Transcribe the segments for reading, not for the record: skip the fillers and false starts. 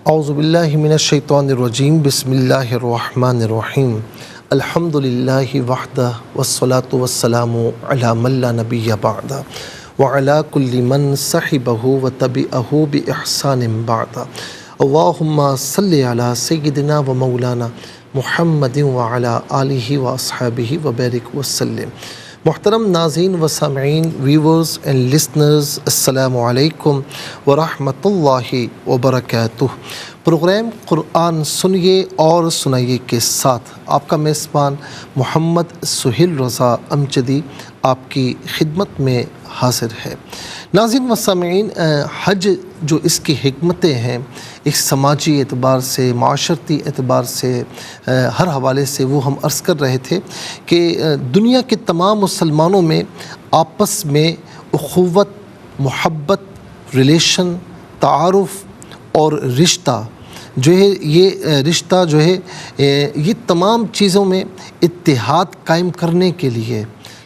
اعوذ باللہ من الشیطان الرجیم بسم اللہ الرحمن الرحیم الحمد للہ وحدہ والصلاة والسلام علی من لا نبی بعدہ وعلی کل من صحبہ وتبعہ بإحسان بعدہ اللہم صلی علی سیدنا و مولانا محمد وعلی آلہ واصحابہ وبارک وسلم۔ محترم ناظرین و سامعین، ویورز اینڈ لسنرز، السلام علیکم ورحمۃ اللہ وبرکاتہ۔ پروگرام قرآن سنیے اور سنائیے کے ساتھ آپ کا میزبان محمد سہیل رضا امجدی آپ کی خدمت میں حاضر ہے۔ ناظرین و سامعین، حج جو اس کی حکمتیں ہیں، ایک سماجی اعتبار سے، معاشرتی اعتبار سے، ہر حوالے سے وہ ہم عرض کر رہے تھے کہ دنیا کے تمام مسلمانوں میں آپس میں اخوت، محبت، ریلیشن، تعارف اور رشتہ جو ہے، یہ رشتہ جو ہے، یہ تمام چیزوں میں اتحاد قائم کرنے کے لیے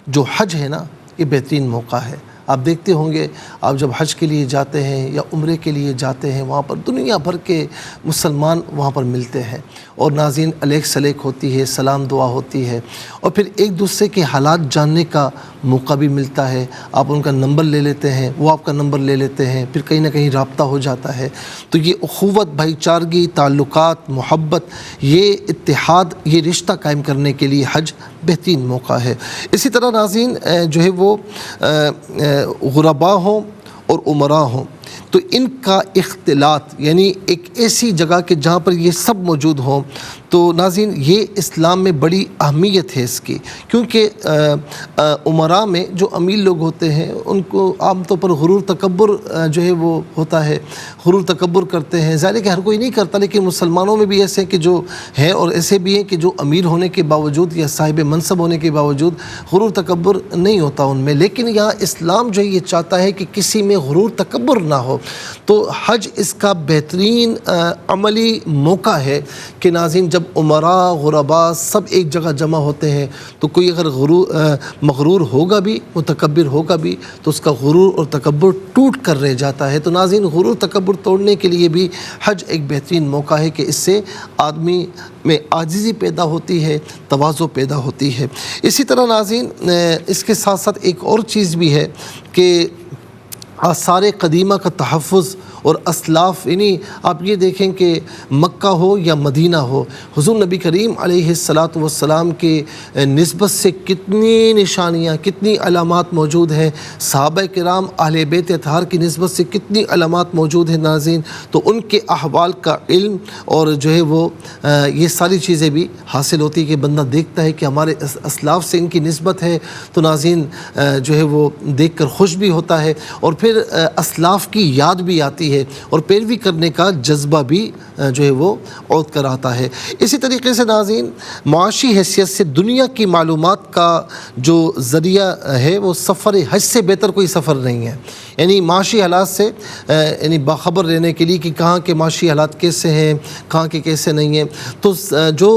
جو حج ہے نا، یہ بہترین موقع ہے۔ آپ دیکھتے ہوں گے، آپ جب حج کے لیے جاتے ہیں یا عمرے کے لیے جاتے ہیں، وہاں پر دنیا بھر کے مسلمان وہاں پر ملتے ہیں اور ناظرین علیک سلیک ہوتی ہے، سلام دعا ہوتی ہے، اور پھر ایک دوسرے کے حالات جاننے کا موقع بھی ملتا ہے۔ آپ ان کا نمبر لے لیتے ہیں، وہ آپ کا نمبر لے لیتے ہیں، پھر کہیں نہ کہیں رابطہ ہو جاتا ہے۔ تو یہ اخوت، بھائی چارگی، تعلقات، محبت، یہ اتحاد، یہ رشتہ قائم کرنے کے لیے حج بہترین موقع ہے۔ اسی طرح ناظرین جو ہے وہ غربا ہوں اور امراء ہوں، تو ان کا اختلاط، یعنی ایک ایسی جگہ کہ جہاں پر یہ سب موجود ہوں، تو ناظرین یہ اسلام میں بڑی اہمیت ہے اس کی، کیونکہ امراء میں جو امیر لوگ ہوتے ہیں ان کو عام طور پر غرور تکبر جو ہے وہ ہوتا ہے، غرور تکبر کرتے ہیں۔ ظاہر ہے کہ ہر کوئی نہیں کرتا، لیکن مسلمانوں میں بھی ایسے ہیں کہ جو ہیں، اور ایسے بھی ہیں کہ جو امیر ہونے کے باوجود یا صاحب منصب ہونے کے باوجود غرور تکبر نہیں ہوتا ان میں۔ لیکن یہاں اسلام جو ہے یہ چاہتا ہے کہ کسی میں غرور تکبر نہ ہو، تو حج اس کا بہترین عملی موقع ہے کہ ناظرین جب امراء، غرباء سب ایک جگہ جمع ہوتے ہیں، تو کوئی اگر مغرور ہوگا بھی، متکبر ہوگا بھی، تو اس کا غرور اور تکبر ٹوٹ کر رہ جاتا ہے۔ تو ناظرین غرور تکبر توڑنے کے لیے بھی حج ایک بہترین موقع ہے کہ اس سے آدمی میں عاجزی پیدا ہوتی ہے، تواضع پیدا ہوتی ہے۔ اسی طرح ناظرین اس کے ساتھ ساتھ ایک اور چیز بھی ہے کہ آثار قدیمہ کا تحفظ اور اسلاف، یعنی آپ یہ دیکھیں کہ مکہ ہو یا مدینہ ہو، حضور نبی کریم علیہ السلام کے نسبت سے کتنی نشانیاں، کتنی علامات موجود ہیں، صحابہ کرام اہل بیت اطہار کی نسبت سے کتنی علامات موجود ہیں ناظرین۔ تو ان کے احوال کا علم اور جو ہے وہ یہ ساری چیزیں بھی حاصل ہوتی ہے کہ بندہ دیکھتا ہے کہ ہمارے اسلاف سے ان کی نسبت ہے، تو ناظرین جو ہے وہ دیکھ کر خوش بھی ہوتا ہے، اور پھر اسلاف کی یاد بھی آتی ہے اور پیروی کرنے کا جذبہ بھی جو ہے وہ عود کر آتا ہے۔ اسی طریقے سے ناظرین معاشی حیثیت سے دنیا کی معلومات کا جو ذریعہ ہے وہ سفر حج سے بہتر کوئی سفر نہیں ہے۔ یعنی معاشی حالات سے یعنی باخبر رہنے کے لیے کہ کہاں کے معاشی حالات کیسے ہیں، کہاں کے کیسے نہیں ہیں، تو جو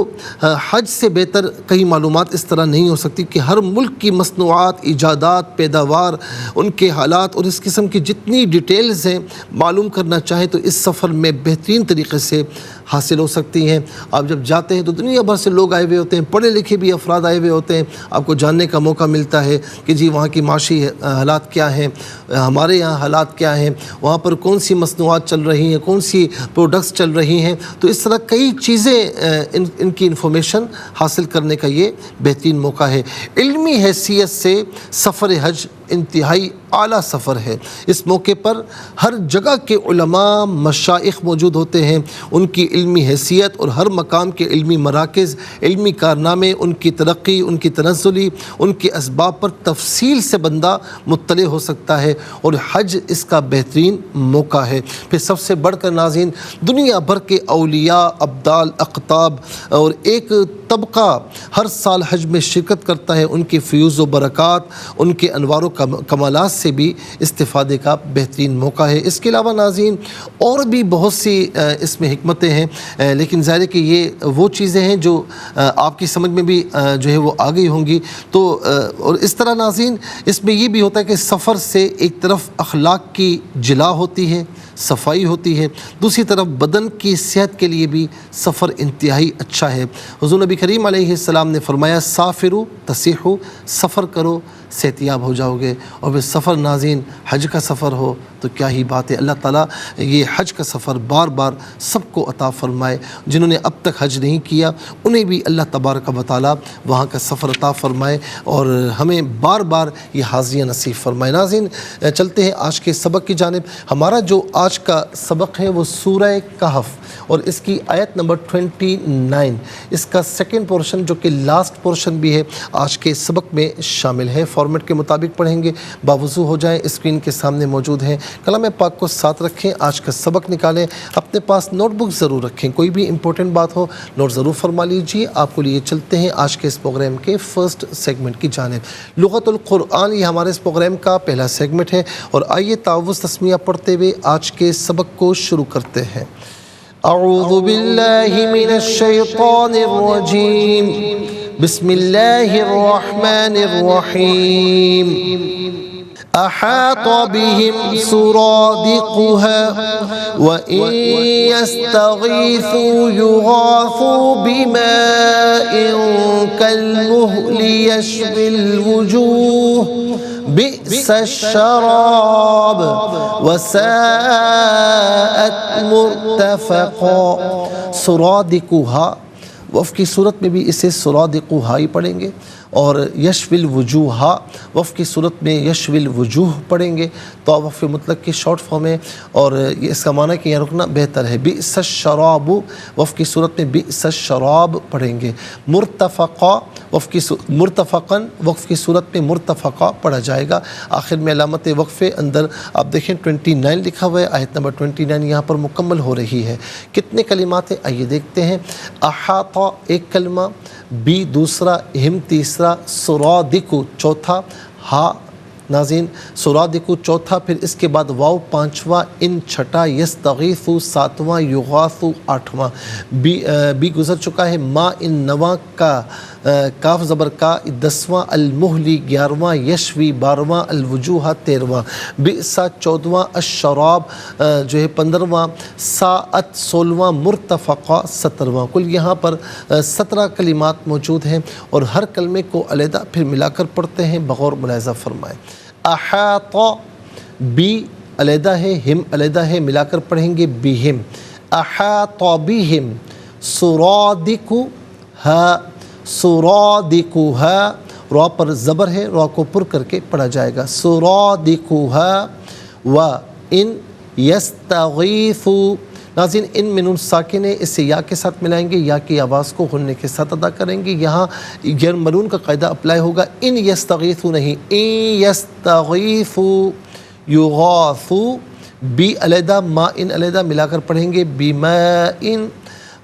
حج سے بہتر کئی معلومات اس طرح نہیں ہو سکتی کہ ہر ملک کی مصنوعات، ایجادات، پیداوار، ان کے حالات اور اس قسم کی جتنی ڈیٹیلز ہیں معلوم کرنا چاہیں تو اس سفر میں بہترین طریقے سے حاصل ہو سکتی ہیں۔ آپ جب جاتے ہیں تو دنیا بھر سے لوگ آئے ہوئے ہوتے ہیں، پڑھے لکھے بھی افراد آئے ہوئے ہوتے ہیں، آپ کو جاننے کا موقع ملتا ہے کہ جی وہاں کی معاشی حالات کیا ہیں، ہمارے یہاں حالات کیا ہیں، وہاں پر کون سی مصنوعات چل رہی ہیں، کون سی پروڈکٹس چل رہی ہیں۔ تو اس طرح کئی چیزیں ان کی انفارمیشن حاصل کرنے کا یہ بہترین موقع ہے۔ علمی حیثیت سے سفر حج انتہائی اعلیٰ سفر ہے۔ اس موقع پر ہر جگہ کے علماء، مشائخ موجود ہوتے ہیں، ان کی علمی حیثیت اور ہر مقام کے علمی مراکز، علمی کارنامے، ان کی ترقی، ان کی تنزلی، ان کے اسباب پر تفصیل سے بندہ مطلع ہو سکتا ہے، اور حج اس کا بہترین موقع ہے۔ پھر سب سے بڑھ کر ناظرین دنیا بھر کے اولیاء، ابدال، اقطاب اور ایک طبقہ ہر سال حج میں شرکت کرتا ہے، ان کی فیوز و برکات، ان کے انوار و کمالات سے بھی استفادے کا بہترین موقع ہے۔ اس کے علاوہ ناظرین اور بھی بہت سی اس میں حکمتیں ہیں، لیکن ظاہر ہے کہ یہ وہ چیزیں ہیں جو آپ کی سمجھ میں بھی جو ہے وہ آ گئی ہوں گی۔ تو اور اس طرح ناظرین اس میں یہ بھی ہوتا ہے کہ سفر سے ایک طرف اخلاق کی جلا ہوتی ہے، صفائی ہوتی ہے، دوسری طرف بدن کی صحت کے لیے بھی سفر انتہائی اچھا ہے۔ حضور نبی کریم علیہ السلام نے فرمایا سافرو تصیحو، سفر کرو صحت یاب ہو جاؤ گے۔ اور پھر سفر ناظرین حج کا سفر ہو تو کیا ہی بات ہے، اللہ تعالیٰ یہ حج کا سفر بار بار سب کو عطا فرمائے۔ جنہوں نے اب تک حج نہیں کیا انہیں بھی اللہ تبارک و تعالیٰ وہاں کا سفر عطا فرمائے اور ہمیں بار بار یہ حاضریاں نصیب فرمائے۔ ناظرین چلتے ہیں آج کے سبق کی جانب۔ ہمارا جو آج کا سبق ہے وہ سورہ کہف اور اس کی آیت نمبر 29، اس کا سیکنڈ پورشن جو کہ لاسٹ پورشن بھی ہے آج کے سبق میں شامل ہے۔ فارمیٹ کے مطابق پڑھیں گے، باوضو ہو جائیں، اسکرین کے سامنے موجود ہیں۔ کلام پاک کو ساتھ رکھیں، آج کا سبق نکالیں، اپنے پاس نوٹ بک ضرور رکھیں، کوئی بھی امپورٹنٹ بات ہو نوٹ ضرور فرما لیجیے۔ آپ کو لیے چلتے ہیں آج کے اس پروگرام کے فرسٹ سیگمنٹ کی جانب۔ لغت القرآن یہ ہمارے اس پروگرام کا پہلا سیگمنٹ ہے اور آئیے تعوذ تسمیہ پڑھتے ہوئے آج کے سبق کو شروع کرتے ہیں۔ اعوذ باللہ من الشیطان الرجیم، بسم اللہ الرحمن الرحیم۔ احاط بهم سرادقها وإن يستغيثوا يغاثوا بماء كالمهل يشوي الوجوه بئس الشراب وساءت مرتفقا۔ سرادقها وف کی صورت میں بھی اسے سرادقها ہی پڑھیں گے اور یشوی الوجوہ وف کی صورت میں یشوی الوجوہ پڑھیں گے تو وف مطلق کی شارٹ فارم ہے اور اس کا معنی کہ یہاں رکنا بہتر ہے۔ بئس الشراب وف کی صورت میں بئس الشراب پڑھیں گے۔ مرتفقا مرتفقاً وقف کی صورت میں مرتفقہ پڑھا جائے گا۔ آخر میں علامت وقفے اندر آپ دیکھیں 29 لکھا ہوا ہے، آیت نمبر 29 یہاں پر مکمل ہو رہی ہے۔ کتنے کلمات ہیں آئیے دیکھتے ہیں۔ احاطہ ایک کلمہ، بی دوسرا، ہم تیسرا، سرادق چوتھا، ہا ناظرین سرادق چوتھا، پھر اس کے بعد واو پانچواں، ان چھٹا، یستغیث ساتواں، یغاث آٹھواں، بی گزر چکا ہے، ما ان نواں، کا کاف زبر کا 10واں، المہلی 11واں، یشوی 12واں، الوجوہ 13واں، بئسا 14واں، الشراب جو ہے 15واں، ساعت 16واں، مرتفقہ 17واں۔ کل یہاں پر 17 کلمات موجود ہیں اور ہر کلمے کو علیحدہ پھر ملا کر پڑھتے ہیں، بغور ملاحظہ فرمائیں۔ احاطہ بی علیحدہ ہے، ہم علیحدہ ہے، ملا کر پڑھیں گے بہم۔ احاطہ بہم سرادق ہا، سرادقها، را پر زبر ہے، را کو پر کر کے پڑھا جائے گا۔ سرادقها و ان یستغیثوا، ناظرین ان میں نون ساکن ہے، اسے یا کے ساتھ ملائیں گے، یا کی آواز کو غننے کے ساتھ ادا کریں گے۔ یہاں غیر مرون کا قاعدہ اپلائی ہوگا، ان یستغیثوا نہیں، ان یستغیثوا، یغاثوا، بی علیحدہ ما ان علیحدہ ملا کر پڑھیں گے، بماء،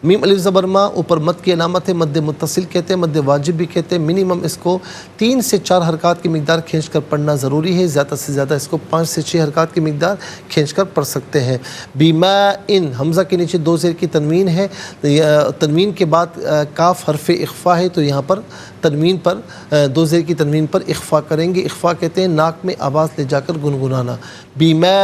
میم الف زبر ما اوپر مد کی علامت ہے، مد متصل کہتے ہیں، مد واجب بھی کہتے ہیں۔ منیمم اس کو 3 سے 4 حرکات کی مقدار کھینچ کر پڑھنا ضروری ہے، زیادہ سے زیادہ اس کو 5 سے 6 حرکات کی مقدار کھینچ کر پڑھ سکتے ہیں۔ بیما ان، حمزہ کے نیچے 2 زیر کی تنوین ہے، تنوین کے بعد کاف حرف اخفا ہے تو یہاں پر تنوین پر 2 زیر کی تنوین پر اخفا کریں گے۔ اخفا کہتے ہیں ناک میں آواز لے جا کر گنگنانا۔ بیما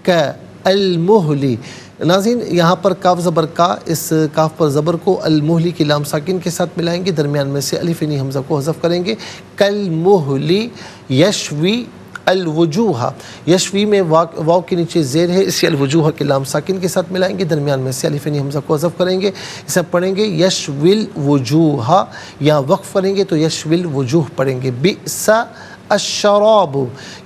کا المہلی، ناظرین یہاں پر کاف زبر کا، اس کاف پر زبر کو المہلی کی لام ساکن کے ساتھ ملائیں گے، درمیان میں سے الف نی حمزہ کو حذف کریں گے۔ کالمہلی یشوی الوجوہ، یشوی میں واو کے نیچے زیر ہے، اسے الوجوہ کے لام ساکن کے ساتھ ملائیں گے، درمیان میں سے الف نی حمزہ کو حذف کریں گے، اسے پڑھیں گے یشوی الوجوہ، یا وقف کریں گے تو یشوی الوجوہ پڑھیں گے۔ بئس الشراب،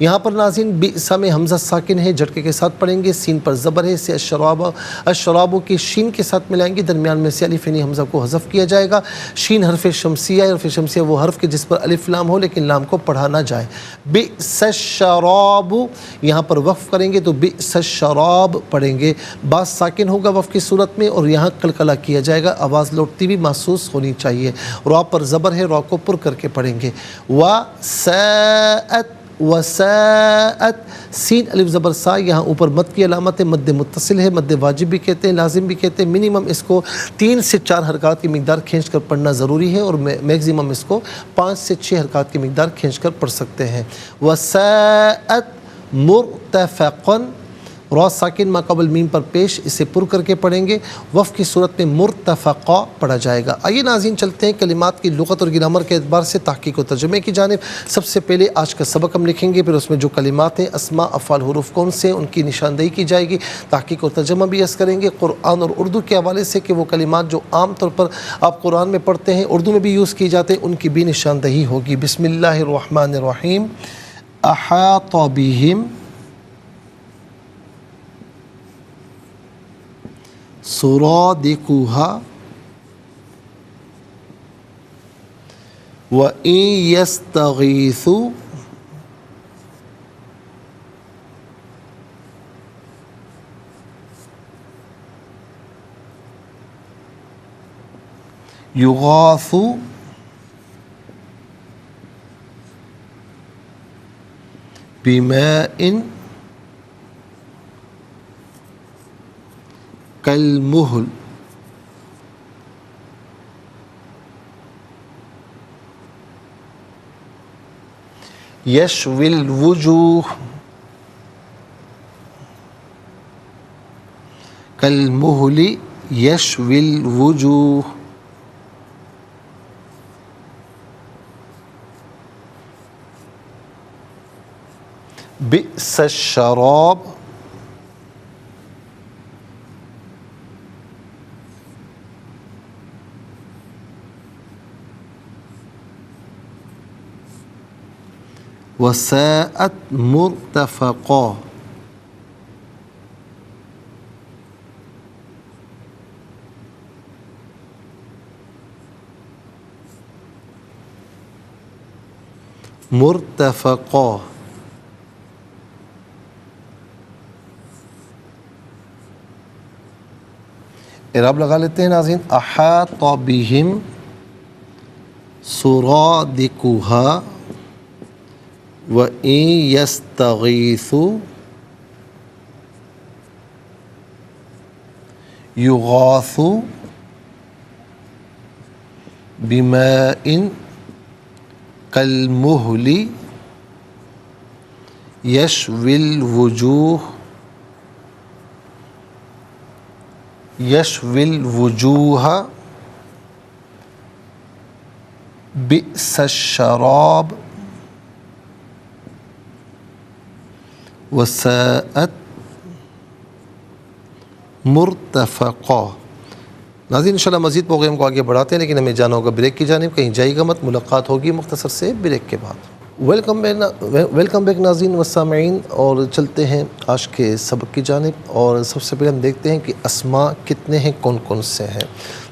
یہاں پر ناظرین بئس میں حمزہ ساکن ہے، جھٹکے کے ساتھ پڑھیں گے، سین پر زبر ہے، اسے الشراب کی شین کے ساتھ ملائیں گے، درمیان میں سے الف نی حمزہ کو حذف کیا جائے گا۔ شین حرف شمسیہ، حرف شمسیہ وہ حرف کے جس پر الف لام ہو لیکن لام کو پڑھا نہ جائے۔ بئس الشراب، یہاں پر وقف کریں گے تو بئس الشراب پڑھیں گے، با ساکن ہوگا وقف کی صورت میں اور یہاں قلقلہ کیا جائے گا، آواز لوٹتی بھی محسوس ہونی چاہیے۔ را پر زبر ہے، را کو پر کر کے پڑھیں گے۔ وساءت، سین الف زبر سا، یہاں اوپر مد کی علامت ہے، مد متصل ہے، مد واجب بھی کہتے ہیں، لازم بھی کہتے ہیں۔ منیمم اس کو 3 سے 4 حرکات کی مقدار کھینچ کر پڑھنا ضروری ہے اور میگزیمم اس کو 5 سے 6 حرکات کی مقدار کھینچ کر پڑھ سکتے ہیں۔ وساءت مرتفقاً، را ساکن ما قبل میم پر پیش، اسے پر کر کے پڑھیں گے، وقف کی صورت میں مرتفقہ پڑھا جائے گا۔ آئیے ناظرین چلتے ہیں کلمات کی لغت اور گرامر کے اعتبار سے تحقیق و ترجمے کی جانب۔ سب سے پہلے آج کا سبق ہم لکھیں گے، پھر اس میں جو کلمات ہیں، اسماء، افعال، حروف کون سے ہیں، ان کی نشاندہی کی جائے گی، تحقیق اور ترجمہ بھی عرض کریں گے قرآن اور اردو کے حوالے سے کہ وہ کلمات جو عام طور پر آپ قرآن میں پڑھتے ہیں، اردو میں بھی یوز کی جاتے ہیں، ان کی بھی نشاندہی ہوگی۔ بسم اللہ الرحمن الرحیم۔ احاط بہم سرادقها وَإِن يَسْتَغِيثُوا يُغَاثُوا بِمَاءٍ كَالْمُهْلِ يشوي الوجوه كالمهل يشوي الوجوه بئس الشراب وساءت مرتفقا۔ مرتفقا اعراب لگا لیتے ہیں ناظرین۔ احاط بہم سرادقها وَإِن يَسْتَغِيثُوا يُغَاثُوا بِمَاءٍ كَالْمُهْلِ يَشْوِي الْوُجُوهَ بِئْسَ الشَّرَابُ وساءت مرتفقا۔ ناظرین انشاءاللہ مزید پروگرام کو آگے بڑھاتے ہیں، لیکن ہمیں جانا ہوگا بریک کی جانب، کہیں جائے گا مت، ملاقات ہوگی مختصر سے بریک کے بعد۔ ویلکم بیک ناظرین و سامعین، اور چلتے ہیں آج کے سبق کی جانب، اور سب سے پہلے ہم دیکھتے ہیں کہ اسماء کتنے ہیں، کون کون سے ہیں۔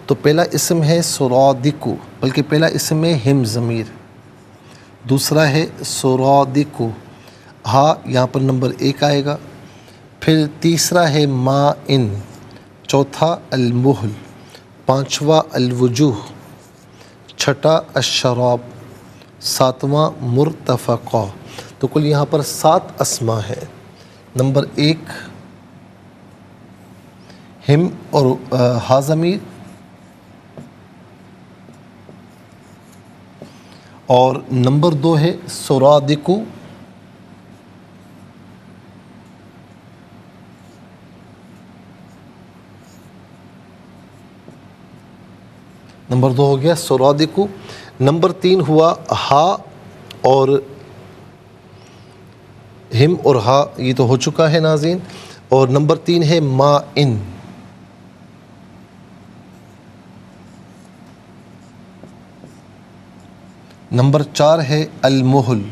تو پہلا اسم ہے سرادقو، بلکہ پہلا اسم ہے ہم ضمیر، دوسرا ہے سرادقو، ہاں یہاں پر نمبر 1 آئے گا، پھر تیسرا ہے ماءن، چوتھا المہل، پانچواں الوجوہ، چھٹا الشراب، ساتواں مرتفقہ۔ تو کل یہاں پر 7 اسماء ہیں۔ نمبر 1 ہم اور ہا ضمیر، اور نمبر 2 ہے سرادقو، نمبر 2 ہو گیا سرادقو، نمبر 3 ہوا ہا اور ہم اور ہا، یہ تو ہو چکا ہے ناظرین، اور نمبر 3 ہے ماءن، نمبر 4 ہے المہل،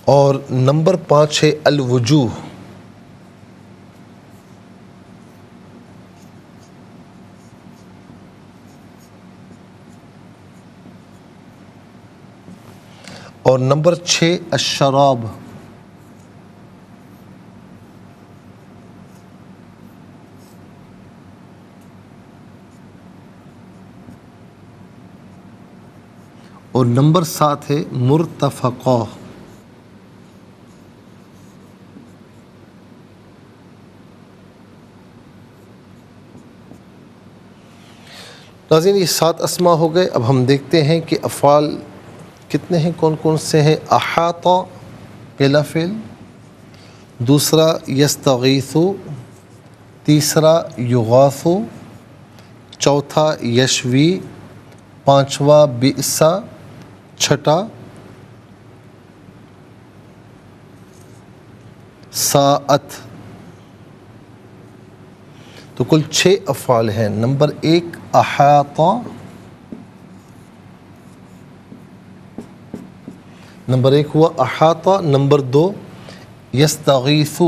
اور نمبر 5 ہے الوجوہ۔ اور نمبر 6 الشراب۔ اور نمبر 7 ہے مرتفقہ۔ ناظرین یہ 7 اسماء ہو گئے۔ اب ہم دیکھتے ہیں کہ افعال کتنے ہیں کون کون سے ہیں؟ احاطہ پہلا فعل، دوسرا یستغیث، تیسرا یغاث، چوتھا یشوی، پانچواں بئس، چھٹا ساعت۔ تو کل 6 افعال ہیں۔ نمبر 1 احاطہ، نمبر 1 ہوا احاطہ، نمبر 2 یستغیث،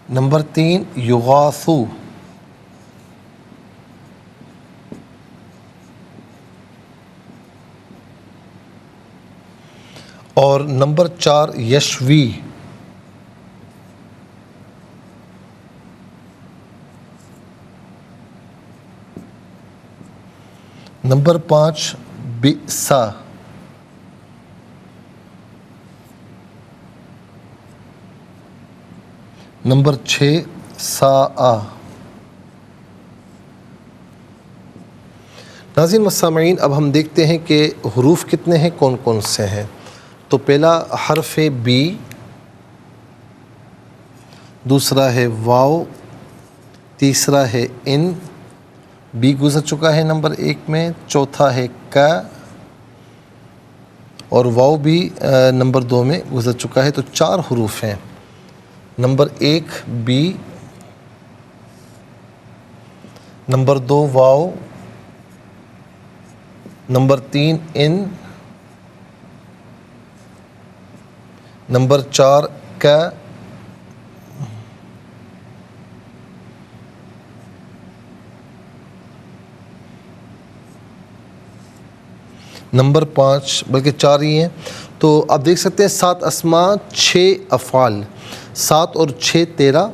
نمبر 3 یغاث، اور نمبر 4 یشوی۔ نمبر 5 بئس، نمبر 6 ساء۔ ناظرین و سامعین، اب ہم دیکھتے ہیں کہ حروف کتنے ہیں، کون کون سے ہیں۔ تو پہلا حرف ہے بی، دوسرا ہے واو، تیسرا ہے ان، بی گزر چکا ہے نمبر 1 میں، چوتھا ہے کا، اور واو بھی نمبر 2 میں گزر چکا ہے۔ تو 4 حروف ہیں۔ نمبر 1 بی، نمبر 2 واو، نمبر 3 ان، نمبر 4 کا، نمبر 5، بلکہ 4 ہی ہیں۔ تو آپ دیکھ سکتے ہیں 7 اسماء 6 افعال، 7 اور 6 13،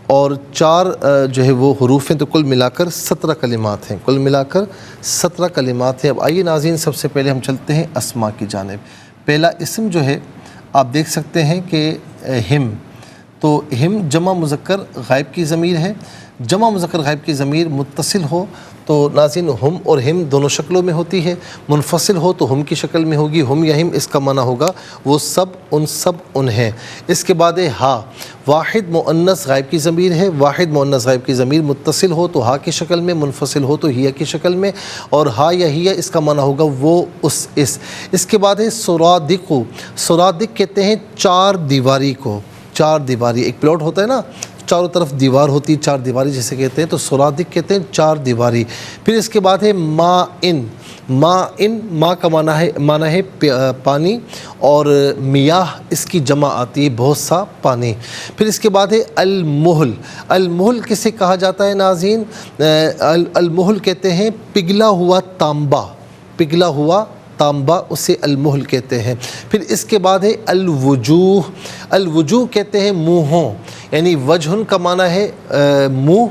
اور 4 جو ہے وہ حروف ہیں۔ تو کل ملا کر 17 کلمات ہیں، کل ملا کر 17 کلمات ہیں۔ اب آئیے ناظرین، سب سے پہلے ہم چلتے ہیں اسماء کی جانب۔ پہلا اسم جو ہے آپ دیکھ سکتے ہیں کہ ہم، تو ہم جمع مذکر غائب کی ضمیر ہے۔ جمع مذکر غائب کی ضمیر متصل ہو تو ناظرین ہم اور ہم دونوں شکلوں میں ہوتی ہے، منفصل ہو تو ہم کی شکل میں ہوگی، ہم یا ہم، اس کا معنی ہوگا وہ سب ان ہیں۔ اس کے بعد ہا، واحد مؤنث غائب کی ضمیر ہے، واحد مؤنث غائب کی ضمیر متصل ہو تو ہا کی شکل میں، منفصل ہو تو ہیا کی شکل میں، اور ہا یا ہیا اس کا معنی ہوگا وہ اس۔ اس کے بعد ہے سرادق، سرادق کہتے ہیں 4 دیواری کو، 4 دیواری، ایک پلاٹ ہوتا ہے نا، چاروں طرف دیوار ہوتی ہے، 4 دیواری جسے کہتے ہیں، تو سرادق کہتے ہیں 4 دیواری۔ پھر اس کے بعد ہے ماءن، ماءن، ماء کا معنی ہے پانی، اور میاہ اس کی جمع آتی ہے بہت سا پانی۔ پھر اس کے بعد ہے المہل، المہل کسے کہا جاتا ہے ناظرین؟ المہل کہتے ہیں پگھلا ہوا تانبا، پگھلا ہوا تانبا اسے المہل کہتے ہیں۔ پھر اس کے بعد ہے الوجوہ، الوجوہ کہتے ہیں منہوں، یعنی وجہن کا معنی ہے منہ،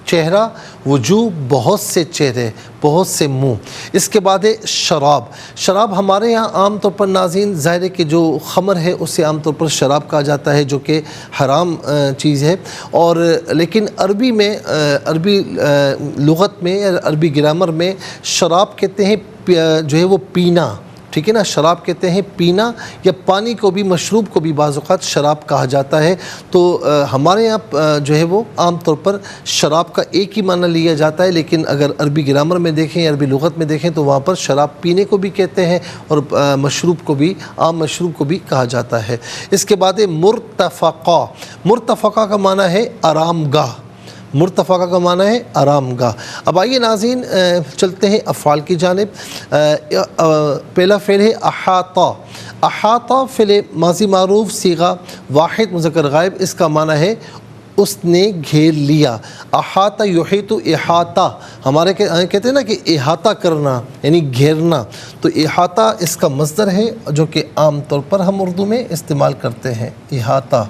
چہرہ، وجوہ بہت سے چہرے، بہت سے منہ۔ اس کے بعد ہے شراب، شراب ہمارے یہاں عام طور پر ناظرین ظاہر ہے کہ جو خمر ہے اسے عام طور پر شراب کہا جاتا ہے، جو کہ حرام چیز ہے، اور لیکن عربی میں، عربی لغت میں، عربی گرامر میں شراب کہتے ہیں جو ہے وہ پینا، ٹھیک ہے نا، شراب کہتے ہیں پینا، یا پانی کو بھی، مشروب کو بھی بعض اوقات شراب کہا جاتا ہے۔ تو ہمارے یہاں جو ہے وہ عام طور پر شراب کا ایک ہی معنی لیا جاتا ہے، لیکن اگر عربی گرامر میں دیکھیں، عربی لغت میں دیکھیں تو وہاں پر شراب پینے کو بھی کہتے ہیں، اور مشروب کو بھی، عام مشروب کو بھی کہا جاتا ہے۔ اس کے بعد مرتفقہ، مرتفقہ کا معنی ہے آرام گاہ، مرتفقہ کا معنی ہے آرام گاہ۔ اب آئیے ناظرین چلتے ہیں افعال کی جانب۔ پہلا فعل ہے احاطہ، احاطہ فعل ماضی معروف صیغہ واحد مذکر غائب، اس کا معنی ہے اس نے گھیر لیا۔ احاطہ یحیط احاطہ، ہمارے کہتے ہیں نا کہ احاطہ کرنا یعنی گھیرنا، تو احاطہ اس کا مصدر ہے جو کہ عام طور پر ہم اردو میں استعمال کرتے ہیں، احاطہ۔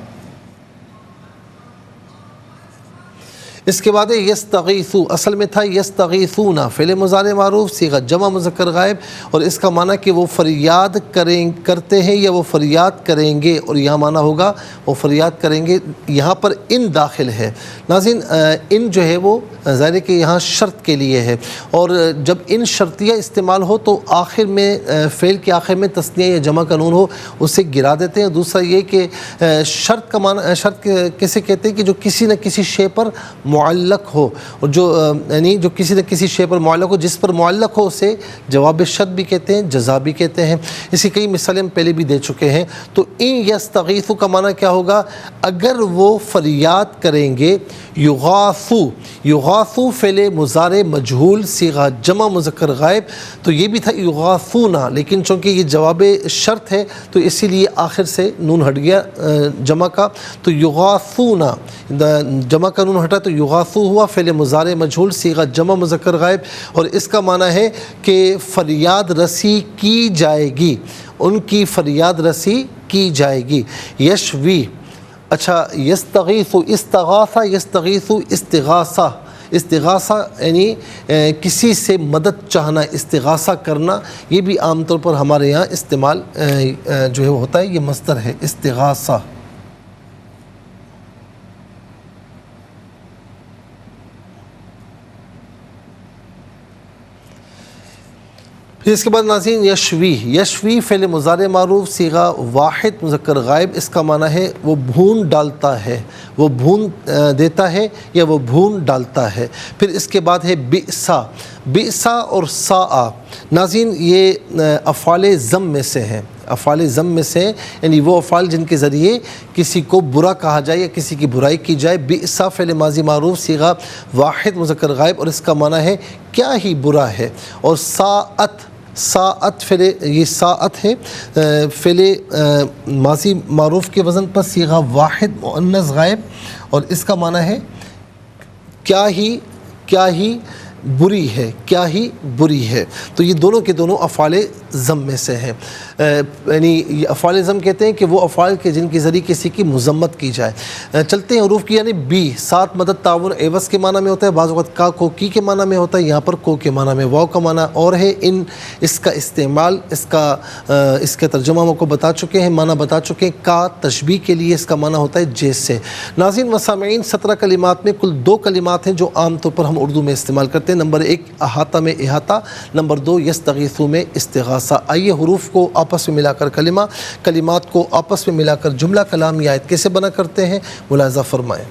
اس کے بعد یستغیثو، اصل میں تھا یستغیثون، فعل مضارع معروف صیغہ جمع مذکر غائب، اور اس کا معنی کہ وہ فریاد کرتے ہیں یا وہ فریاد کریں گے، اور یہاں معنی ہوگا وہ فریاد کریں گے۔ یہاں پر ان داخل ہے ناظرین، ان جو ہے وہ ظاہر ہے کہ یہاں شرط کے لیے ہے، اور جب ان شرطیہ استعمال ہو تو آخر میں فعل کے آخر میں تثنیہ یا جمع کا نون ہو اسے گرا دیتے ہیں۔ دوسرا یہ کہ شرط کا معنی، شرط کیسے کہتے ہیں کہ جو کسی نہ کسی شے پر معلق ہو، اور جو یعنی جو کسی نہ کسی شے پر معلق ہو، جس پر معلق ہو اسے جواب شرط بھی کہتے ہیں، جزا بھی کہتے ہیں۔ اسی کئی مثالیں ہم پہلے بھی دے چکے ہیں۔ تو ان یستغیثو کا معنی کیا ہوگا؟ اگر وہ فریاد کریں گے، یغاثو، یغاثو فعل مضارع مجہول صیغہ جمع مذکر غائب، تو یہ بھی تھا یغاثونا، لیکن چونکہ یہ جواب شرط ہے تو اسی لیے آخر سے نون ہٹ گیا جمع کا، تو یغاثونا، جمع کا نون ہٹا تو یغاثو ہوا، فعل مضارع مجہول صیغہ جمع مذکر غائب، اور اس کا معنی ہے کہ فریاد رسی کی جائے گی، ان کی فریاد رسی کی جائے گی۔ یشوی، اچھا یستغیثو، استغاثہ، یستغیثو استغاثہ، استغاثہ یعنی کسی سے مدد چاہنا، استغاثہ کرنا، یہ بھی عام طور پر ہمارے یہاں استعمال جو ہے وہ ہوتا ہے، یہ مصدر ہے استغاثہ۔ پھر اس کے بعد ناظرین یشوی، یشوی فعل مضارع معروف صیغہ واحد مذکر غائب، اس کا معنی ہے وہ بھون ڈالتا ہے، وہ بھون دیتا ہے یا وہ بھون ڈالتا ہے۔ پھر اس کے بعد ہے بئسا، بئسا اور ساء، ناظرین یہ افعال ذم میں سے ہیں، افعال ذم میں سے، یعنی وہ افعال جن کے ذریعے کسی کو برا کہا جائے یا کسی کی برائی کی جائے۔ بئسا فعل ماضی معروف صیغہ واحد مذکر غائب، اور اس کا معنی ہے کیا ہی برا ہے۔ اور ساعت، ساعت فعل، یہ ساعت ہے فعل ماضی معروف کے وزن پر صیغہ واحد مؤنث غائب، اور اس کا معنی ہے کیا ہی بری ہے، کیا ہی بری ہے۔ تو یہ دونوں کے دونوں افعال ذم میں سے ہیں، یعنی افعال ذم کہتے ہیں کہ وہ افعال کے جن کے ذریعے کسی کی مذمت کی جائے۔ چلتے ہیں حروف کی، یعنی بی، ساتھ مدد تعاون عوض کے معنی میں ہوتا ہے، بعض اوقات کا کو کی کے معنی میں ہوتا ہے، یہاں پر کو کے معنی میں، واو کا معنی اور ہے۔ ان، اس کا استعمال، اس کا ترجمہ ہم کو بتا چکے ہیں، معنی بتا چکے ہیں۔ کا تشبیہ کے لیے اس کا معنی ہوتا ہے جیسے۔ ناظرین و سامعین، 17 کلمات میں کل 2 کلمات ہیں جو عام طور پر ہم اردو میں استعمال کرتے ہیں۔ نمبر 1 احاطہ میں احاطہ، نمبر 2 یستغیثو میں استغاثہ۔ آئیے حروف کو آپس میں ملا کر کلمہ، کلمات کو آپس میں ملا کر جملہ کلام یا آیت کیسے بنا کرتے ہیں ملاحظہ فرمائیں۔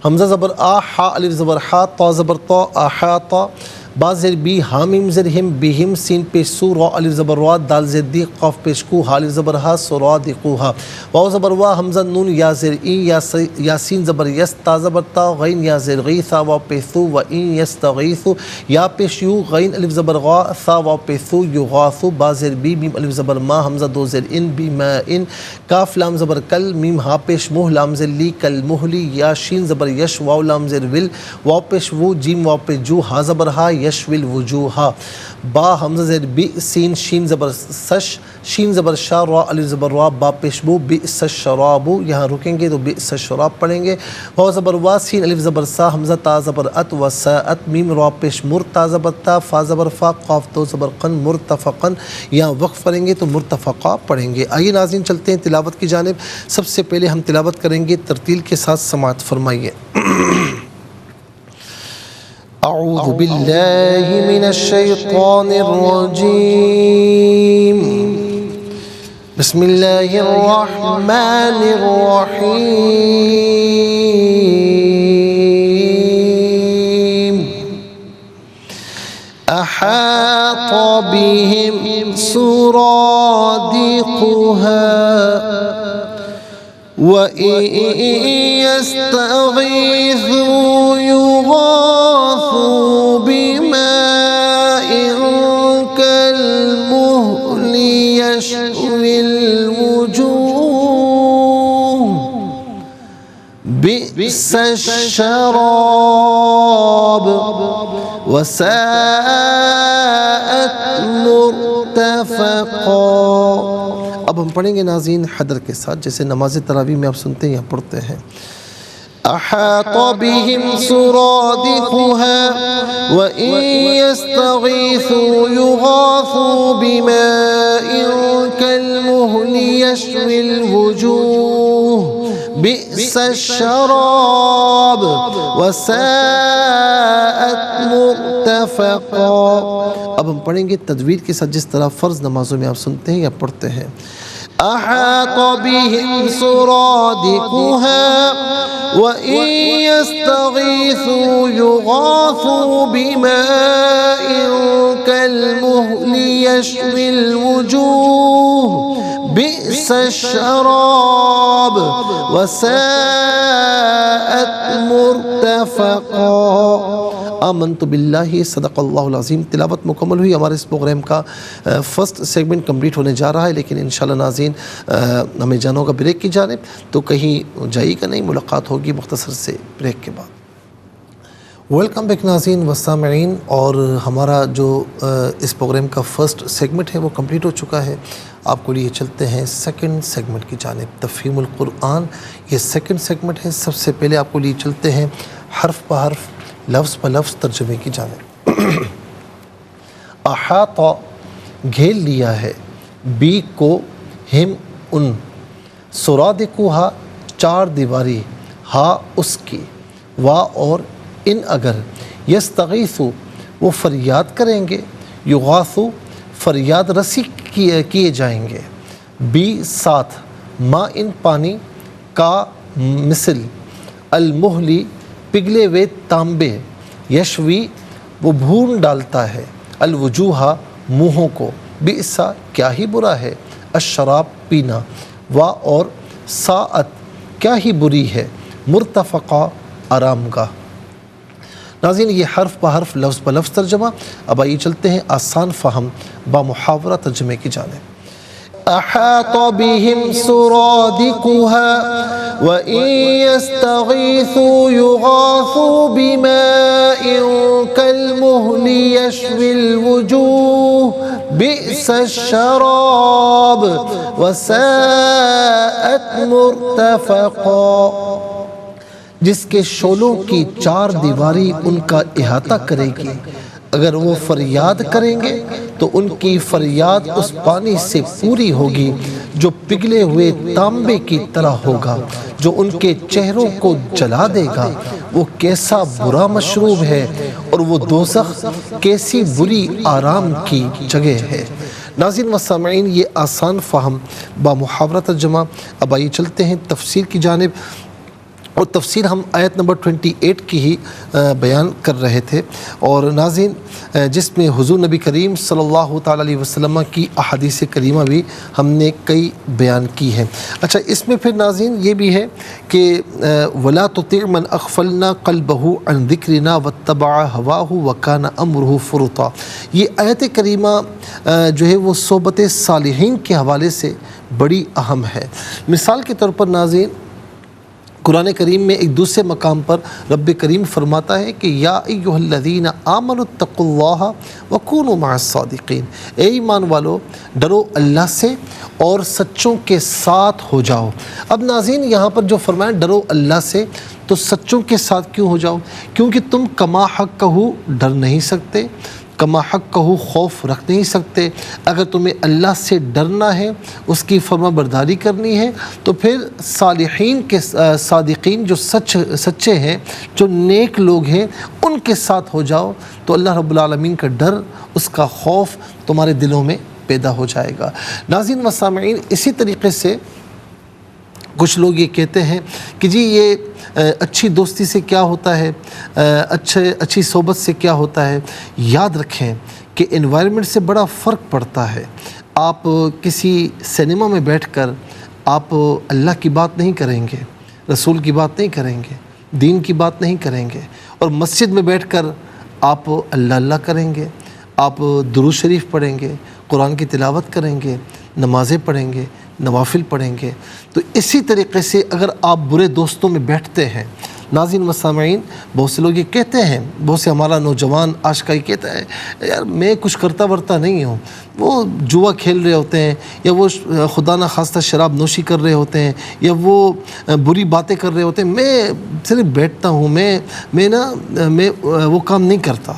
حمزہ زبر آ، حا الف زبر حا، طا زبر طا، احاطہ، با زیر بی، ہا میم زیر ہم، بہم، سین پیش سو، را الف زبر را، دال زیر دی، قاف پیش کو، ہا الف زبر ہا، سرادقوہا، واو زبر وا، حمزہ نون، یا زیر این، یا سین زبر یس، تا زبر تا، غین یا زیر غیثا، واو پیش سو، و این یستغیثو، یا پیش یو، غین الف زبر غا، ثا واو پیش سو، یغاثو، با زیر بی، میم الف زبر ما، حمزہ 2 زیر ان، بی ما ان، کاف لام زبر کل، میم ہا پیش موہ، لام زیر لی، کل مہلی، یا شین زبر یش، واو لام زیر ول، واو پیش وو، جیم واو پیش جو، ہا زبر ہا، یشوی الوجوہا، با حمزہ زیر بی، سین شین زبر سش، شین زبر شا، را الف زبر را، با پیشبو، بئس الشراب، یہاں رکیں گے تو بئس الشراب پڑھیں گے۔ واو زبر وا، سین الف زبر سا، حمزہ تا زبر ات، وساءت، میم را پیش مر، تا زبر تا، فا زبر فا، قاف تو زبر قن، مرتفقن، یہاں وقف پڑھیں گے تو مرتفقہ پڑھیں گے۔ آئیے ناظرین چلتے ہیں تلاوت کی جانب۔ سب سے پہلے ہم تلاوت کریں گے ترتیل کے ساتھ، سماعت فرمائیے۔ اعوذ باللہ من الشیطان الرجیم، بسم اللہ الرحمن الرحیم، احاط بهم سرادقها وَإِن يَسْتَغِيثُوا يُغَاثُوا بِمَاءٍ كَالْمُهْلِ يَشْوِي الْوُجُوهَ بِئْسَ الشَّرَابُ وَسَاءَتْ مُرْتَفَقًا۔ اب ہم پڑھیں گے ناظرین حدر کے ساتھ، جیسے نماز تراویح میں آپ سنتے ہیں یا پڑھتے ہیں۔ أحاط بهم سرادقها وإن يستغيثوا يغاثوا بماء كالمهل يشوي الوجوه بئس الشراب وساءت مرتفقا۔ اب ہم پڑھیں گے تدویر کے ساتھ جس طرح فرض نمازوں میں آپ سنتے ہیں یا پڑھتے ہیں۔ أحاط بهم سرادقها وإن يستغيثوا يغاثوا بماء كالمهل يشوي الوجوه بئس الشراب وساءت مرتفقا۔ آمنت باللہ، صدق اللہ العظیم۔ تلاوت مکمل ہوئی۔ ہمارے اس پروگرام کا فرسٹ سیگمنٹ کمپلیٹ ہونے جا رہا ہے، لیکن انشاءاللہ ناظرین ہمیں جانا ہوگا بریک کی جانب، تو کہیں جائیے گا نہیں، ملاقات ہوگی مختصر سے بریک کے بعد۔ ویلکم بیک ناظرین و سامعین، اور ہمارا جو اس پروگرام کا فرسٹ سیگمنٹ ہے وہ کمپلیٹ ہو چکا ہے۔ آپ کو لیے چلتے ہیں سیکنڈ سیگمنٹ کی جانب، تفہیم القرآن۔ یہ سیکنڈ سیگمنٹ ہے۔ سب سے پہلے آپ کو لیے چلتے ہیں حرف بہ حرف، لفظ بہ لفظ ترجمے کی جانب۔ احاطہ گھیر لیا ہے، بی کو ہم ان، سرادقها چار دیواری، ہا اس کی، وا اور ان اگر، یستغیثو وہ فریاد کریں گے، یغاثو فریاد رسی کیے جائیں گے، بی ساتھ، ما ان پانی، کا مثل، المہلی پگھلے ہوئے تانبے، یشوی وہ بھون ڈالتا ہے، الوجوہ منہوں کو، بئسا کیا ہی برا ہے، الشراب پینا، وا اور ساعت کیا ہی بری ہے، مرتفقہ آرام گاہ۔ ناظرین یہ حرف بہ حرف لفظ بہ لفظ ترجمہ۔ اب آئیے چلتے ہیں آسان فہم با محاورہ ترجمے کی جانب۔ احاط بهم سرادقها وإن يستغيثوا يغاثوا بماء كالمهل يشوي الوجوه بئس الشراب وساءت مرتفقا۔ جس کے شعلوں کی چار دیواری ان کا احاطہ کرے گی، اگر وہ فریاد کریں گے تو ان کی فریاد اس پانی سے پوری ہوگی جو پگھلے ہوئے تانبے کی طرح ہوگا، جو ان کے چہروں کو جلا دے گا۔ وہ کیسا برا مشروب ہے، اور وہ دوزخ کیسی بری آرام کی جگہ ہے۔ ناظرین و سامعین یہ آسان فہم با محاورہ ترجمہ۔ اب آئیے چلتے ہیں تفسیر کی جانب، اور تفسیر ہم آیت نمبر 28 کی ہی بیان کر رہے تھے، اور ناظرین جس میں حضور نبی کریم صلی اللہ تعالیٰ علیہ وسلم کی احادیث کریمہ بھی ہم نے کئی بیان کی ہیں۔ اچھا، اس میں پھر ناظرین یہ بھی ہے کہ وَلَا تُطِعْ مَنْ أَغْفَلْنَا قَلْبَهُ عَنْ ذِكْرِنَا وَاتَّبَعَ هَوَاهُ وَكَانَ أَمْرُهُ فُرُطًا۔ یہ آیت کریمہ جو ہے وہ صحبت صالحین کے حوالے سے بڑی اہم ہے۔ مثال کے طور پر ناظرین قرآن کریم میں ایک دوسرے مقام پر رب کریم فرماتا ہے کہ یا ایہا الذین آمنوا اتقوا اللہ وکونوا مع الصادقین، اے ایمان والو ڈرو اللہ سے اور سچوں کے ساتھ ہو جاؤ۔ اب ناظرین یہاں پر جو فرمایا ڈرو اللہ سے، تو سچوں کے ساتھ کیوں ہو جاؤ؟ کیونکہ تم کما حق کہو ڈر نہیں سکتے، کما حق کہو خوف رکھ نہیں سکتے۔ اگر تمہیں اللہ سے ڈرنا ہے، اس کی فرما برداری کرنی ہے، تو پھر صالحین کے صادقین جو سچے ہیں، جو نیک لوگ ہیں، ان کے ساتھ ہو جاؤ، تو اللہ رب العالمین کا ڈر، اس کا خوف تمہارے دلوں میں پیدا ہو جائے گا۔ ناظرین و سامعین اسی طریقے سے کچھ لوگ یہ کہتے ہیں کہ جی یہ اچھی دوستی سے کیا ہوتا ہے، اچھی صحبت سے کیا ہوتا ہے۔ یاد رکھیں کہ انوائرمنٹ سے بڑا فرق پڑتا ہے۔ آپ کسی سینما میں بیٹھ کر آپ اللہ کی بات نہیں کریں گے، رسول کی بات نہیں کریں گے، دین کی بات نہیں کریں گے، اور مسجد میں بیٹھ کر آپ اللہ اللہ کریں گے، آپ درود شریف پڑھیں گے، قرآن کی تلاوت کریں گے، نمازیں پڑھیں گے، نوافل پڑھیں گے۔ تو اسی طریقے سے اگر آپ برے دوستوں میں بیٹھتے ہیں، ناظرین مسامعین، بہت سے لوگ یہ کہتے ہیں، بہت سے ہمارا نوجوان آج کا ہی کہتا ہے یار میں کچھ کرتا ورتا نہیں ہوں، وہ جوا کھیل رہے ہوتے ہیں، یا وہ خدا نہ خواستہ شراب نوشی کر رہے ہوتے ہیں، یا وہ بری باتیں کر رہے ہوتے ہیں، میں صرف بیٹھتا ہوں، میں وہ کام نہیں کرتا۔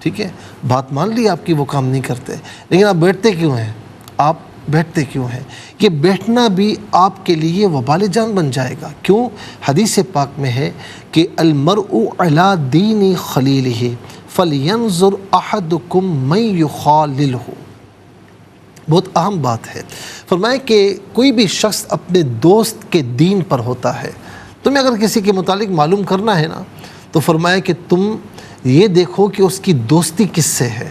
ٹھیک ہے، بات مان لی آپ کی، وہ کام نہیں کرتے، لیکن آپ بیٹھتے کیوں ہیں؟ آپ بیٹھتے کیوں ہیں؟ یہ بیٹھنا بھی آپ کے لیے وبال جان بن جائے گا۔ کیوں؟ حدیث پاک میں ہے کہ المرء علی دین خلیلہ فلینظر احدکم من یخاللہ، بہت اہم بات ہے۔ فرمائے کہ کوئی بھی شخص اپنے دوست کے دین پر ہوتا ہے۔ تمہیں اگر کسی کے متعلق معلوم کرنا ہے نا، تو فرمایا کہ تم یہ دیکھو کہ اس کی دوستی کس سے ہے،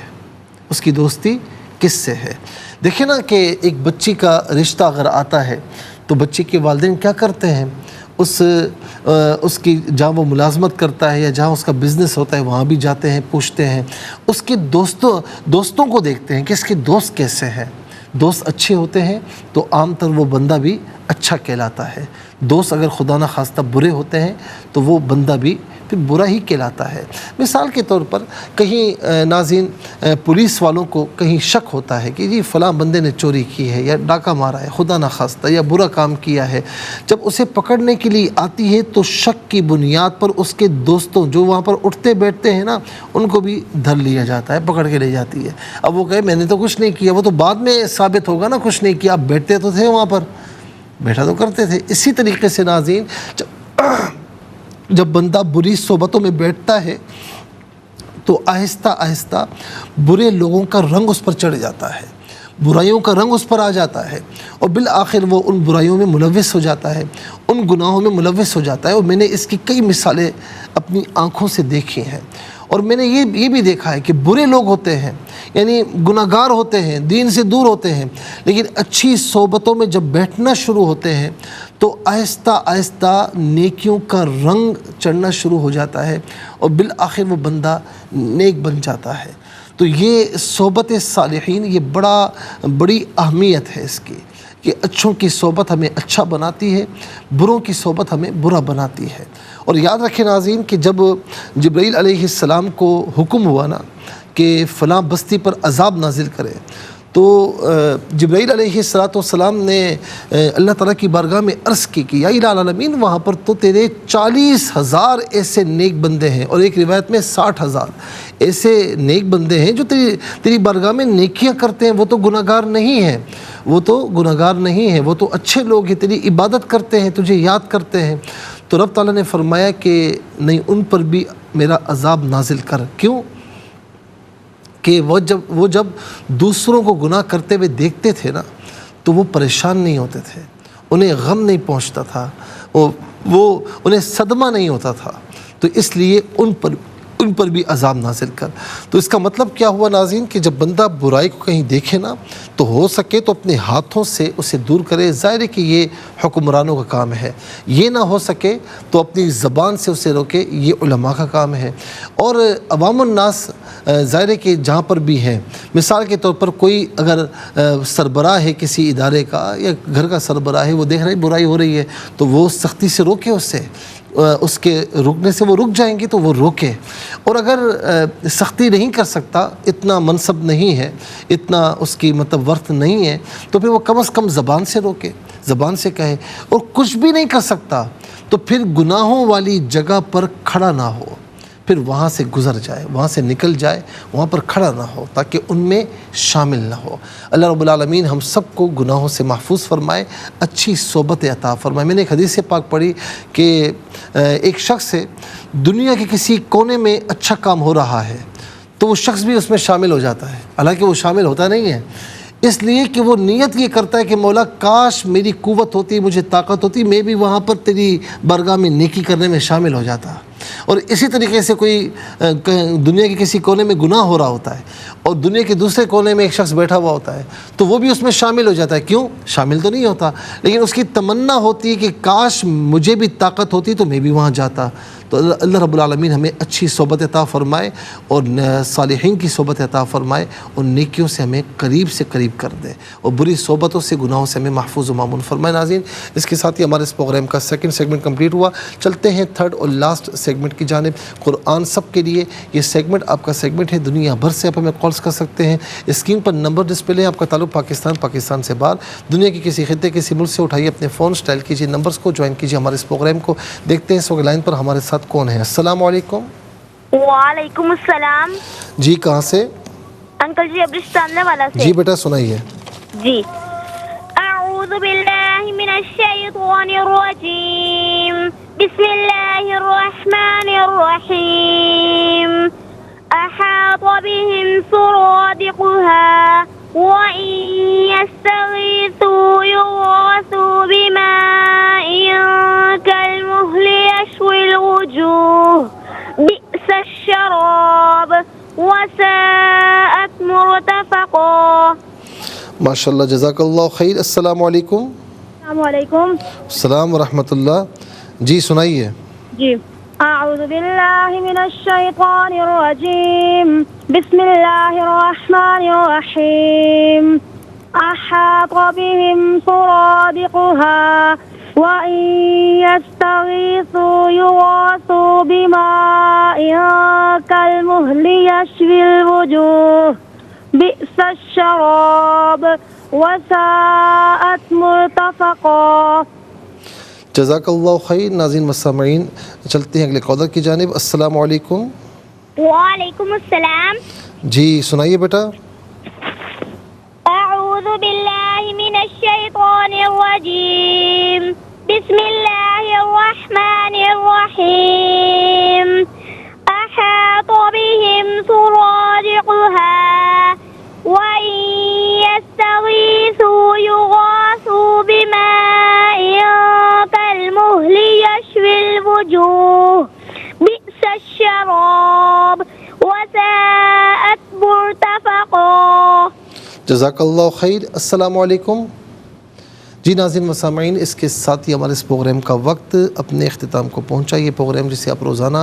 اس کی دوستی کس سے ہے۔ دیکھیں نا کہ ایک بچی کا رشتہ اگر آتا ہے تو بچی کے والدین کیا کرتے ہیں، اس کی جہاں وہ ملازمت کرتا ہے یا جہاں اس کا بزنس ہوتا ہے وہاں بھی جاتے ہیں، پوچھتے ہیں، اس کے دوستوں کو دیکھتے ہیں کہ اس کے دوست کیسے ہیں۔ دوست اچھے ہوتے ہیں تو عام طور وہ بندہ بھی اچھا کہلاتا ہے، دوست اگر خدا نہ خواستہ برے ہوتے ہیں تو وہ بندہ بھی پھر برا ہی کہلاتا ہے۔ مثال کے طور پر کہیں ناظرین پولیس والوں کو کہیں شک ہوتا ہے کہ جی فلاں بندے نے چوری کی ہے یا ڈاکہ مارا ہے، خدا نہ خواستہ یا برا کام کیا ہے، جب اسے پکڑنے کے لیے آتی ہے تو شک کی بنیاد پر اس کے دوستوں جو وہاں پر اٹھتے بیٹھتے ہیں نا، ان کو بھی دھر لیا جاتا ہے، پکڑ کے لے جاتی ہے۔ اب وہ کہے میں نے تو کچھ نہیں کیا، وہ تو بعد میں ثابت ہوگا نا کچھ نہیں کیا، آپ بیٹھتے تو تھے وہاں پر، بیٹھا تو کرتے تھے۔ اسی طریقے سے ناظرین جب بندہ بری صحبتوں میں بیٹھتا ہے تو آہستہ آہستہ برے لوگوں کا رنگ اس پر چڑھ جاتا ہے، برائیوں کا رنگ اس پر آ جاتا ہے، اور بالآخر وہ ان برائیوں میں ملوث ہو جاتا ہے، ان گناہوں میں ملوث ہو جاتا ہے۔ اور میں نے اس کی کئی مثالیں اپنی آنکھوں سے دیکھی ہیں، اور میں نے یہ بھی دیکھا ہے کہ برے لوگ ہوتے ہیں، یعنی گناہ گار ہوتے ہیں، دین سے دور ہوتے ہیں، لیکن اچھی صحبتوں میں جب بیٹھنا شروع ہوتے ہیں تو آہستہ آہستہ نیکیوں کا رنگ چڑھنا شروع ہو جاتا ہے، اور بالآخر وہ بندہ نیک بن جاتا ہے۔ تو یہ صحبت صالحین، یہ بڑی اہمیت ہے اس کی، کہ اچھوں کی صحبت ہمیں اچھا بناتی ہے، بروں کی صحبت ہمیں برا بناتی ہے۔ اور یاد رکھیں ناظرین کہ جب جبرائیل علیہ السلام کو حکم ہوا نا کہ فلاں بستی پر عذاب نازل کرے، تو جبرائیل علیہ السلام نے اللہ تعالیٰ کی بارگاہ میں عرض کی کہ یا الہ العالمین، وہاں پر تو تیرے 40,000 ایسے نیک بندے ہیں، اور ایک روایت میں 60,000 ایسے نیک بندے ہیں جو تیری بارگاہ میں نیکیاں کرتے ہیں، وہ تو گناہ گار نہیں ہیں، وہ تو گناہ گار نہیں ہیں، وہ تو اچھے لوگ ہیں، تیری عبادت کرتے ہیں، تجھے یاد کرتے ہیں۔ تو رب تعالیٰ نے فرمایا کہ نہیں، ان پر بھی میرا عذاب نازل کر۔ کیوں؟ کہ وہ جب دوسروں کو گناہ کرتے ہوئے دیکھتے تھے نا تو وہ پریشان نہیں ہوتے تھے، انہیں غم نہیں پہنچتا تھا، وہ انہیں صدمہ نہیں ہوتا تھا، تو اس لیے ان پر بھی عذاب نازل کر۔ تو اس کا مطلب کیا ہوا ناظرین کہ جب بندہ برائی کو کہیں دیکھے نا تو ہو سکے تو اپنے ہاتھوں سے اسے دور کرے۔ ظاہر ہے کہ یہ حکمرانوں کا کام ہے، یہ نہ ہو سکے تو اپنی زبان سے اسے روکے، یہ علماء کا کام ہے۔ اور عوام الناس ظاہر ہے کہ جہاں پر بھی ہیں، مثال کے طور پر کوئی اگر سربراہ ہے کسی ادارے کا یا گھر کا سربراہ ہے، وہ دیکھ رہے برائی ہو رہی ہے تو وہ سختی سے روکے، اس کے رکنے سے وہ رک جائیں گے تو وہ روکے۔ اور اگر سختی نہیں کر سکتا، اتنا منصب نہیں ہے، اتنا اس کی ورث نہیں ہے، تو پھر وہ کم از کم زبان سے روکے، زبان سے کہے۔ اور کچھ بھی نہیں کر سکتا تو پھر گناہوں والی جگہ پر کھڑا نہ ہو، پھر وہاں سے گزر جائے، وہاں سے نکل جائے، وہاں پر کھڑا نہ ہو تاکہ ان میں شامل نہ ہو۔ اللہ رب العالمین ہم سب کو گناہوں سے محفوظ فرمائے، اچھی صحبت عطا فرمائے۔ میں نے ایک حدیث پاک پڑھی کہ ایک شخص ہے، دنیا کے کسی کونے میں اچھا کام ہو رہا ہے تو وہ شخص بھی اس میں شامل ہو جاتا ہے، حالانکہ وہ شامل ہوتا نہیں ہے، اس لیے کہ وہ نیت یہ کرتا ہے کہ مولا کاش میری قوت ہوتی، مجھے طاقت ہوتی، میں بھی وہاں پر تیری بارگاہ میں نیکی کرنے میں شامل ہو جاتا۔ اور اسی طریقے سے کوئی دنیا کے کسی کونے میں گناہ ہو رہا ہوتا ہے اور دنیا کے دوسرے کونے میں ایک شخص بیٹھا ہوا ہوتا ہے تو وہ بھی اس میں شامل ہو جاتا ہے. کیوں شامل تو نہیں ہوتا, لیکن اس کی تمنا ہوتی ہے کہ کاش مجھے بھی طاقت ہوتی تو میں بھی وہاں جاتا. تو اللہ رب العالمین ہمیں اچھی صحبت عطا فرمائے اور صالحین کی صحبت عطا فرمائے اور نیکیوں سے ہمیں قریب سے قریب کر دے اور بری صحبتوں سے, گناہوں سے ہمیں محفوظ و مامون فرمائے. ناظرین, اس کے ساتھ ہی ہمارے اس پروگرام کا سیکنڈ سیگمنٹ کمپلیٹ ہوا. چلتے ہیں تھرڈ اور لاسٹ سیگمنٹ کی جانب. قرآن سب کے لیے یہ سیگمنٹ آپ کا سیگمنٹ ہے. دنیا بھر سے آپ ہمیں کالز کر سکتے ہیں. اسکرین پر نمبر ڈسپلے ہے. آپ کا تعلق پاکستان سے باہر, دنیا کے کسی خطے کسی ملک سے اٹھائیے اپنے فون, اسٹائل کیجیے نمبرز کو, جوائن کیجیے ہمارے اس پروگرام کو. دیکھتے ہیں اس وقت لائن پر ہمارے ساتھ کون ہے. السلام علیکم. وعلیکم السلام. جی کہاں سے؟ انکل جی ابرستان والا سے. جی بیٹا سنائیے. جی اعوذ باللہ من الشیطان الرجیم بسم اللہ الرحمن الرحیم احاط بهم سرادقها وإن يستغيثوا يغاثوا بماء كالمهل يشوي الوجوه بئس الشراب وساءت مرتفقا. ماشاء اللہ, جزاک اللہ خیر. السلام علیکم. السلام علیکم. السلام ورحمۃ اللہ. جی سنائیے. جی اعوذ باللہ من الشیطان الرجیم بسم اللہ الرحمن الرحیم احاط بهم سرادقها وإن يستغيثوا يغاثوا بماء كالمهل يشوي الوجوه بئس الشراب وساءت مرتفقا. جزاک اللہ خیر. ناظرین مسامعین, چلتے ہیں اگلے کالر کی جانب. السلام علیکم. وعلیکم السلام. جی سنائیے بیٹا. اعوذ باللہ من الشیطان الرجیم بسم اللہ الرحمن الرحیم احاط بهم سرادقها وإن يستغيثوا يغاثوا بماء كالمهل يشوي الوجوه بئس الشراب وساءت مرتفقا. جزاک اللہ خیر. السلام علیکم. جی ناظرین مسامعین, اس کے ساتھ ہی ہمارے اس پروگرام کا وقت اپنے اختتام کو پہنچا. یہ پروگرام جسے آپ روزانہ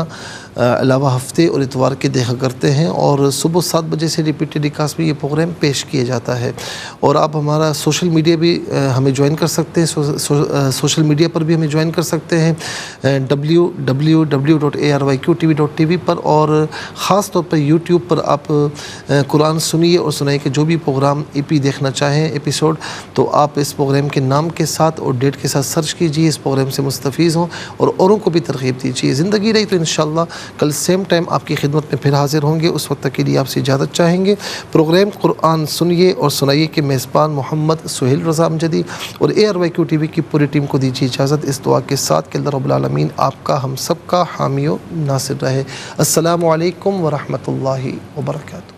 علاوہ ہفتے اور اتوار کے دیکھا کرتے ہیں اور صبح 7 بجے سے ریپیٹ ٹیلی کاسٹ میں یہ پروگرام پیش کیا جاتا ہے. اور آپ ہمارا سوشل میڈیا بھی ہمیں جوائن کر سکتے ہیں. سوشل میڈیا پر بھی ہمیں جوائن کر سکتے ہیں www.arykutv.tv پر, اور خاص طور پر یوٹیوب پر آپ قرآن سنیے اور سنائیے کہ جو بھی پروگرام EP دیکھنا چاہیں ایپیسوڈ, تو آپ اس پروگرام کے نام کے ساتھ اور ڈیٹ کے ساتھ سرچ کیجیے, اس پروگرام سے مستفیض ہوں اور اوروں کو بھی ترغیب دیجیے. زندگی رہی تو انشاءاللہ کل سیم ٹائم آپ کی خدمت میں پھر حاضر ہوں گے. اس وقت تک کے لیے آپ سے اجازت چاہیں گے. پروگرام قرآن سنیے اور سنائیے کے میزبان محمد سہیل رضا امجدی اور ARYQ TV کی پوری ٹیم کو دیجیے اجازت اس دعا کے ساتھ کہ اللہ رب العالمین آپ کا ہم سب کا حامی و ناصر رہے. السلام علیکم ورحمۃ اللہ وبرکاتہ.